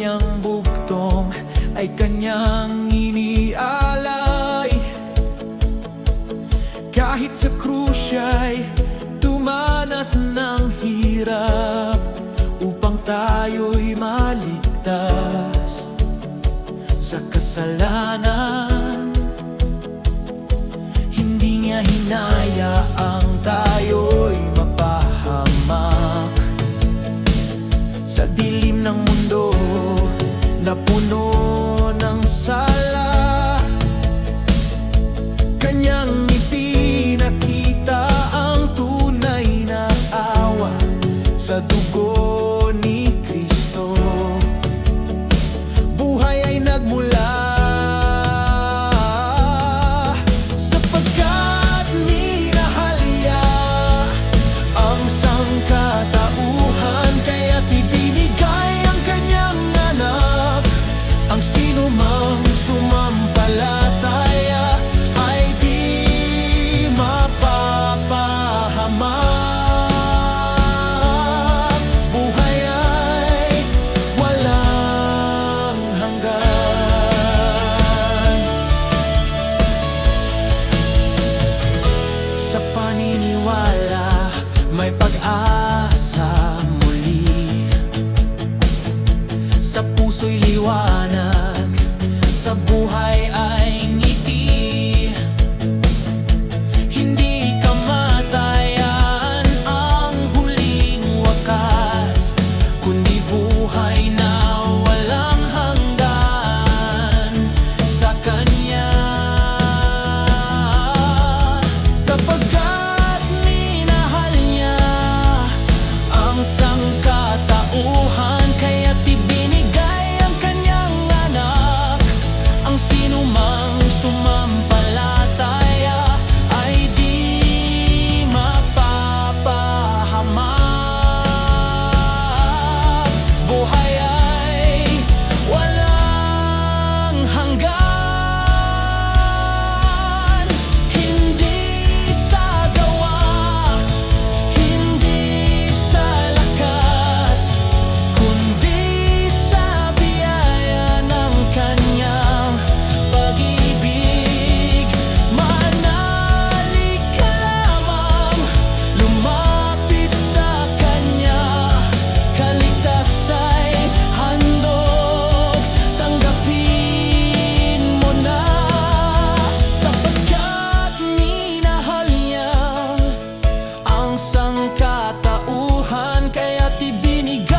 kanyang bugtong ay kanyang inialay. Kahit sa krus siya'y dumanas ng hirap upang tayo'y maligtas sa kasalanan. Hindi niya hinayaang tayo'y mapahamak sa dilim ng mundo na puno ng sala. Kanyang ipinakita ang tunay na awa sa dugo ni Kristo. Buhay ay nagmula sapagkat minahal niya ang sangkatauhan, kaya't ibinigay ang kanyang anak. Ang sino mang sumampalataya ay di mapapahamak. Buhay ay walang hanggan. Sa paniniwala may pag-asa muli, sa puso'y liwanag, sa buhay ay ngiti. Hindi kamatayan ang huling wakas, kundi buhay na walang hanggan sa Kanya. Sapagkat minahal niya ang sangkatauhan, kaya't ibinigay ang kanyang anak. Ang sino mang sumampalataya ay di mapapahamak. Buhay ay walang hanggan. Hindi sa gawa, hindi sa lakas, kundi sa biyaya ng kanyang pag-ibig. Manalig ka lamang, lumapit sa Kanya. Kaligtas ay handog, tanggapin mo na. Sapagkat minahal niya ang sangkatauhan, kaya't ibinigay